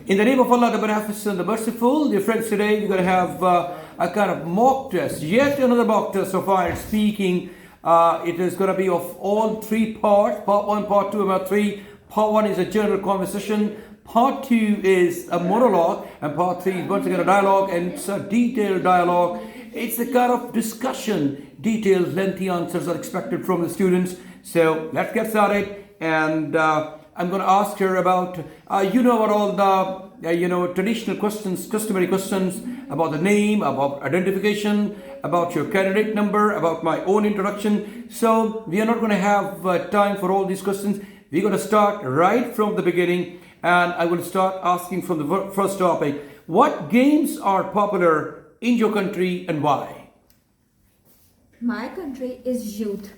In the name of Allah, the Beneficent, the Merciful, dear friends, today we're going to have a kind of mock test, yet another mock test of IELTS speaking. It is going to be of all three parts, part 1, part 2, and part 3. Part 1 is a general conversation, part 2 is a monologue, and part 3 is once again a dialogue, and it's a detailed dialogue. It's a kind of discussion. Detailed, lengthy answers are expected from the students. So let's get started, and I'm going to ask her about, about all the, traditional questions, customary questions about the name, about identification, about your candidate number, about my own introduction. So we are not going to have time for all these questions. We're going to start right from the beginning, and I will start asking from the first topic. What games are popular in your country and why? My country is youth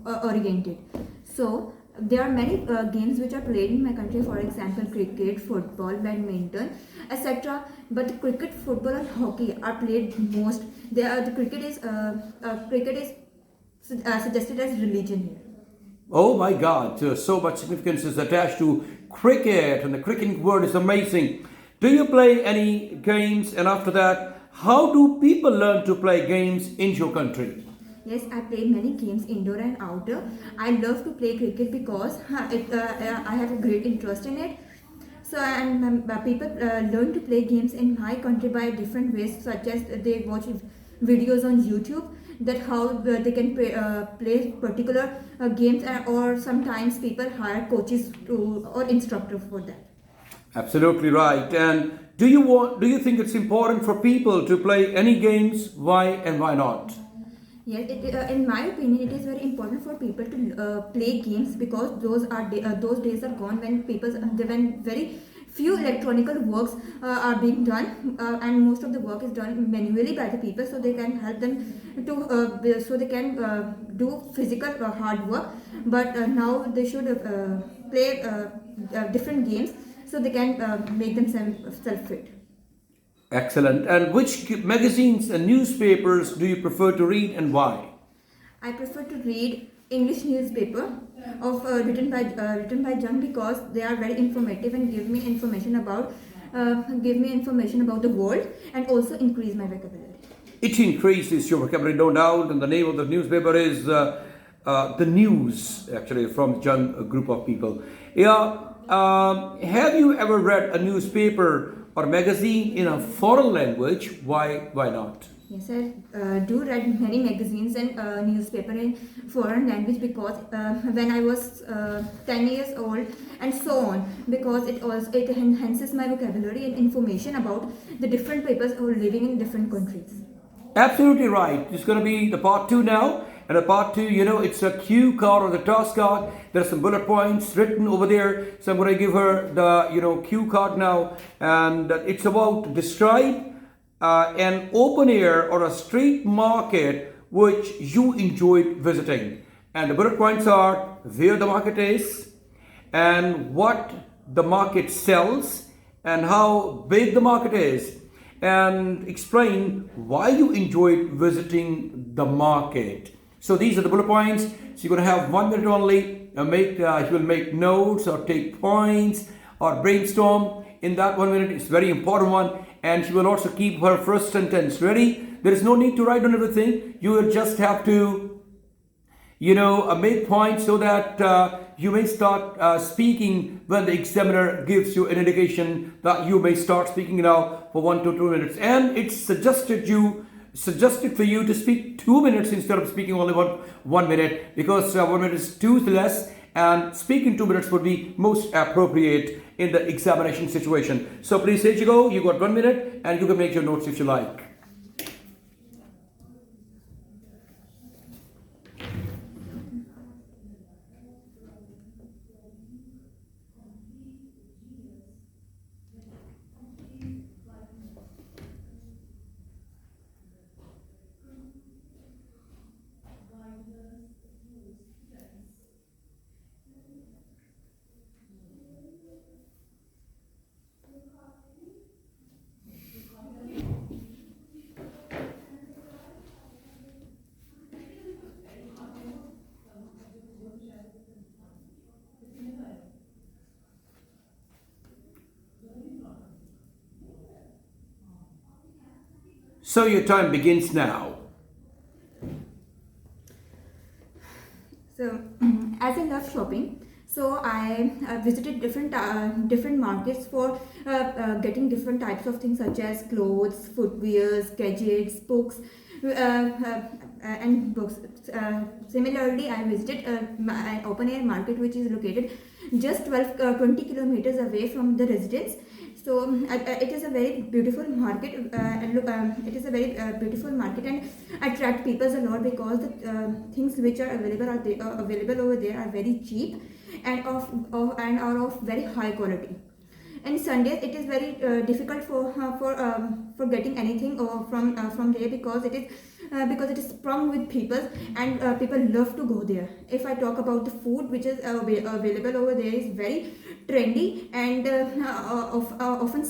oriented. So there are many games which are played in my country, for example cricket, football, badminton, etc. But cricket, football and hockey are played most. The cricket is suggested as religion here. Oh my God, so much significance is attached to cricket, and the cricketing word is amazing. Do you play any games, and after that, how do people learn to play games in your country? Yes, I play many games indoor and outdoor. I love to play cricket because I have a great interest in it. So people learn to play games in my country by different ways, such as they watch videos on YouTube that how they can play particular games, or sometimes people hire coaches or instructor for that. Absolutely right. And do you think it's important for people to play any games? Why and why not? Yes, in my opinion, it is very important for people to play games, because those days are gone when very few electronical works are being done, and most of the work is done manually by the people. So they can help them so they can do physical hard work. But now they should play different games so they can make themselves fit. Excellent. And which magazines and newspapers do you prefer to read and why? I prefer to read English newspaper written by young, because they are very informative and give me information about the world, and also increase my vocabulary. It increases your vocabulary, no doubt. And the name of the newspaper is The News, actually, from a young group of people. Yeah. Have you ever read a newspaper or magazine in a foreign language? Why not? Yes, I do read many magazines and newspaper in foreign language, because when I was 10 years old and so on, because it enhances my vocabulary and information about the different peoples who are living in different countries. Absolutely right. It's going to be the part 2 now. And the part 2, it's a cue card or the task card. There are some bullet points written over there. So I'm going to give her the, cue card now. And it's about describe an open air or a street market which you enjoyed visiting. And the bullet points are where the market is, and what the market sells, and how big the market is, and explain why you enjoyed visiting the market. So these are the bullet points. So you're going to have 1 minute only. You will make notes or take points or brainstorm in that 1 minute. It's a very important one. And she will also keep her first sentence ready. There is no need to write on everything. You will just have to, make points so that you may start speaking when the examiner gives you an indication that you may start speaking now for 1 to 2 minutes. And it's suggested for you to speak 2 minutes instead of speaking only 1 minute, because 1 minute is too less, and speaking 2 minutes would be most appropriate in the examination situation. So please, here you go. You got 1 minute, and you can make your notes if you like. So your time begins now. So, as I love shopping, so I visited different markets for getting different types of things such as clothes, footwears, gadgets, books, and books. Similarly, I visited an open air market which is located just 20 kilometers away from the residence. So it is a very beautiful market. It is a very beautiful market and attract people a lot because the things which are available over there are very cheap and are of very high quality. And Sundays it is very difficult for getting anything from there because it is sprung with people and people love to go there. If I talk about the food which is available over there is very trendy and often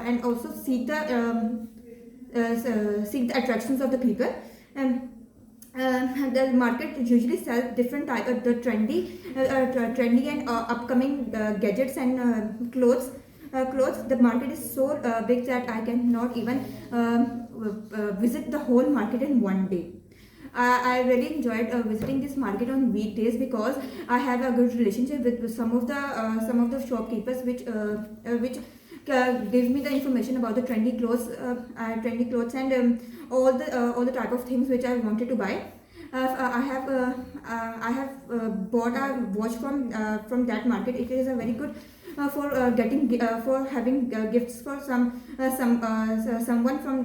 and also seek the attractions of the people. The market usually sells different type of the trendy and upcoming gadgets and clothes. The market is so big that I cannot even visit the whole market in one day. I really enjoyed visiting this market on weekdays because I have a good relationship with some of the shopkeepers which gives me the information about the trendy clothes and all the type of things which I wanted to buy. I have bought a watch from that market. It is a very good for having gifts for someone from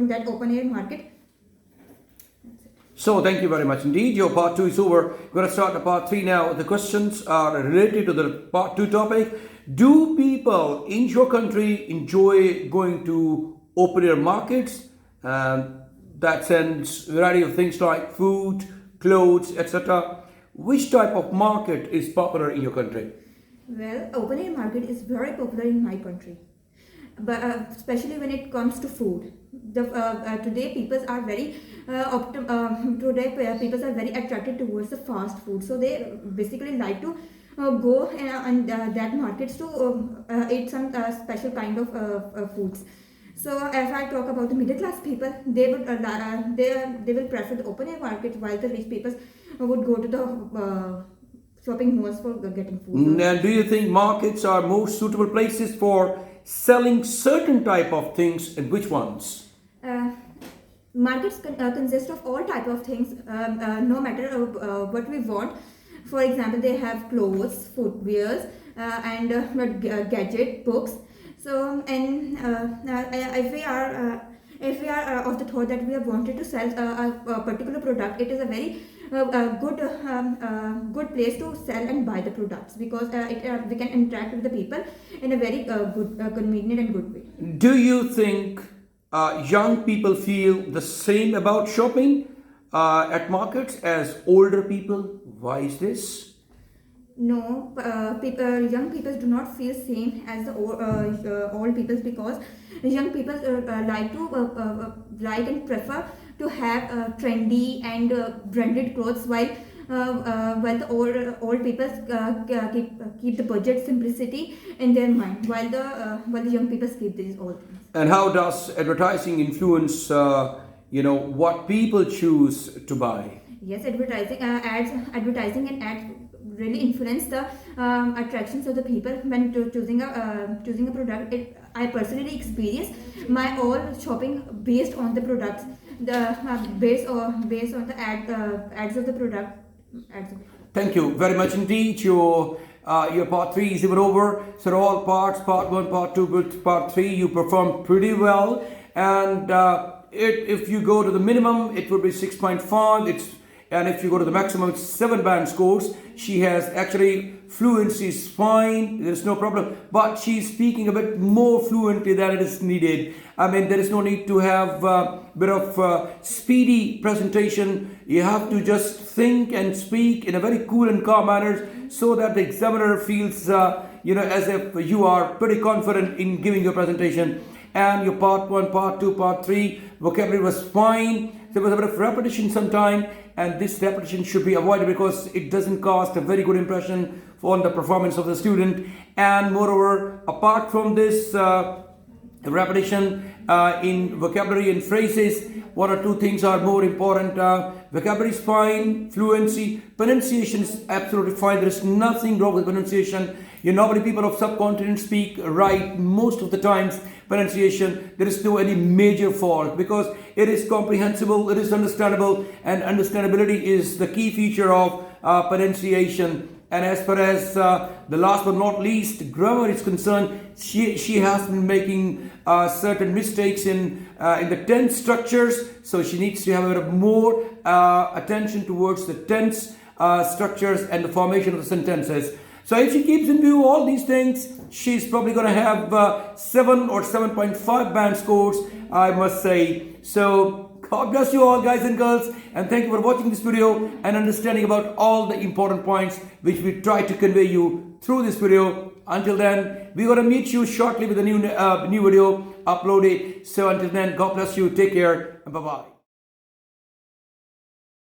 that open air market. So thank you very much indeed. Your part 2 is over. We're going to start the part 3 now. The questions are related to the part 2 topic. Do people in your country enjoy going to open air markets? That sends variety of things like food, clothes, etc. Which type of market is popular in your country? Well, open air market is very popular in my country, but especially when it comes to food. Today people are very attracted towards the fast food, so they basically like to go and that markets to eat some special kind of foods. So if I talk about the middle class people, they will prefer the open air market, while the rich people would go to the shopping malls for getting food. And do you think markets are more suitable places for selling certain type of things, and which ones? Markets consist of all type of things, no matter what we want. For example, they have clothes, footwears, and gadget, books. So, and if we are of the thought that we have wanted to sell a particular product, it is a very good place to sell and buy the products because we can interact with the people in a very good, convenient and good way. Do you think young people feel the same about shopping at markets as older people? Why is this? No, young people do not feel same as the old people because young people like and prefer to have trendy and branded clothes, while the old people keep the budget simplicity in their mind, while the young people keep these old things. And how does advertising influence what people choose to buy? Yes, advertising and ads really influence the attractions of the people when choosing a product. I personally experience my all shopping based on the products, based on the ads of the product. Thank you very much indeed. Your part 3 is even over. So all parts, part 1, part 2, part 3, you performed pretty well. And if you go to the minimum, it would be 6.5. And if you go to the maximum, it's 7 band scores. She has actually fluency is fine. There's no problem. But she's speaking a bit more fluently than it is needed. I mean, there is no need to have a bit of speedy presentation. You have to just think and speak in a very cool and calm manner so that the examiner feels, as if you are pretty confident in giving your presentation. And your part 1, part 2, part 3 vocabulary was fine. There was a bit of repetition sometime, and this repetition should be avoided because it doesn't cast a very good impression on the performance of the student. And moreover, apart from this, repetition in vocabulary and phrases. One or two things are more important. Vocabulary is fine, fluency, pronunciation is absolutely fine. There is nothing wrong with pronunciation. Normally people of subcontinent speak right most of the times. Pronunciation, there is no any major fault because it is comprehensible, it is understandable, and understandability is the key feature of pronunciation. And as far as the last but not least, grammar is concerned, she has been making certain mistakes in the tense structures, so she needs to have a bit of more attention towards the tense structures and the formation of the sentences. So if she keeps in view all these things, she's probably going to have 7 or 7.5 band scores, I must say. So God bless you all, guys and girls, and thank you for watching this video and understanding about all the important points which we try to convey you through this video. Until then, we're going to meet you shortly with a new video uploaded. So until then, God bless you, take care, and bye-bye.